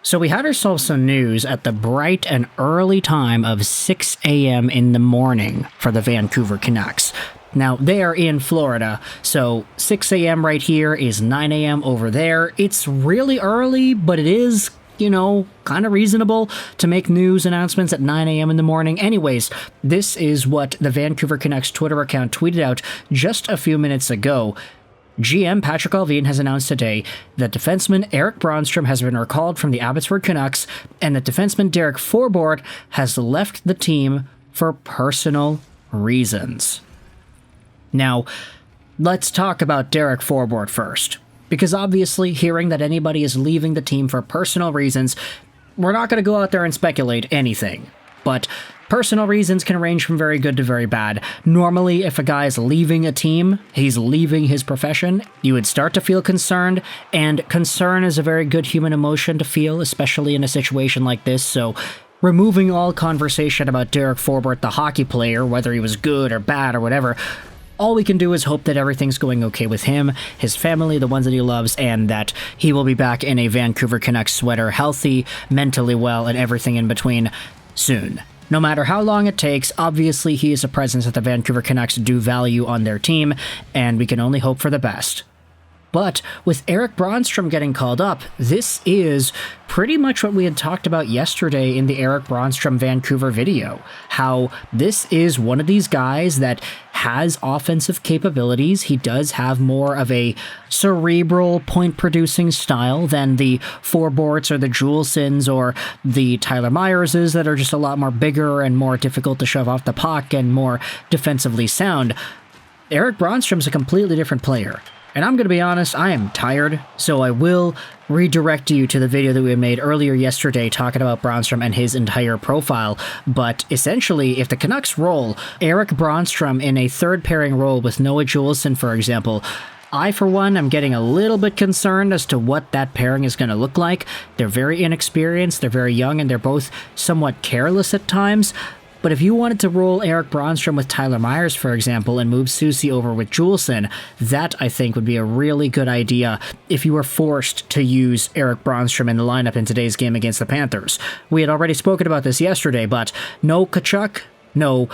So we had ourselves some news at the bright and early time of 6 a.m. in the morning for the Vancouver Canucks. Now, they are in Florida, so 6 a.m. right here is 9 a.m. over there. It's really early, but it is, kind of reasonable to make news announcements at 9 a.m. in the morning. Anyways, this is what the Vancouver Canucks Twitter account tweeted out just a few minutes ago. GM Patrik Allvin has announced today that defenseman Erik Brannstrom has been recalled from the Abbotsford Canucks and that defenseman Derek Forbort has left the team for personal reasons. Now, let's talk about Derek Forbort first, because obviously hearing that anybody is leaving the team for personal reasons, we're not going to go out there and speculate anything, but personal reasons can range from very good to very bad. Normally, if a guy is leaving a team, he's leaving his profession, you would start to feel concerned, and concern is a very good human emotion to feel, especially in a situation like this, so removing all conversation about Derek Forbort, the hockey player, whether he was good or bad or whatever, all we can do is hope that everything's going okay with him, his family, the ones that he loves, and that he will be back in a Vancouver Canucks sweater, healthy, mentally well, and everything in between soon. No matter how long it takes, obviously he is a presence that the Vancouver Canucks do value on their team, and we can only hope for the best. But with Erik Brannstrom getting called up, this is pretty much what we had talked about yesterday in the Erik Brannstrom Vancouver video. How this is one of these guys that has offensive capabilities. He does have more of a cerebral point-producing style than the Forborts or the Juulsens or the Tyler Myerses that are just a lot more bigger and more difficult to shove off the puck and more defensively sound. Erik Brannstrom's a completely different player. And I'm going to be honest, I am tired, so I will redirect you to the video that we made earlier yesterday talking about Brannstrom and his entire profile. But essentially, if the Canucks roll Erik Brannstrom in a third pairing role with Noah Juulsen, for example, I, for one, am getting a little bit concerned as to what that pairing is going to look like. They're very inexperienced, they're very young, and they're both somewhat careless at times. But if you wanted to roll Erik Brannstrom with Tyler Myers, for example, and move Soucy over with Juulsen, that, I think, would be a really good idea if you were forced to use Erik Brannstrom in the lineup in today's game against the Panthers. We had already spoken about this yesterday, but no Yakemchuk, no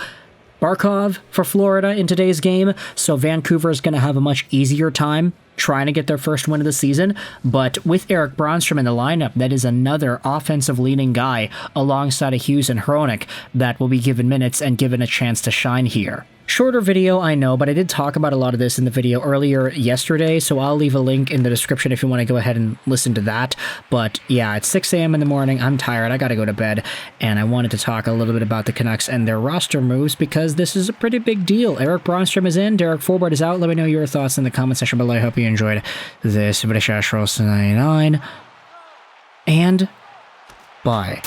Barkov for Florida in today's game, so Vancouver is going to have a much easier time trying to get their first win of the season, but with Erik Brannstrom in the lineup, that is another offensive-leaning guy alongside of Hughes and Hronek that will be given minutes and given a chance to shine here. Shorter video, I know, but I did talk about a lot of this in the video earlier yesterday, so I'll leave a link in the description if you want to go ahead and listen to that. But yeah, it's 6 a.m. in the morning, I'm tired, I gotta go to bed, and I wanted to talk a little bit about the Canucks and their roster moves because this is a pretty big deal. Erik Brannstrom is in, Derek Forbort is out. Let me know your thoughts in the comment section below. I hope you enjoyed this video. 99, and bye.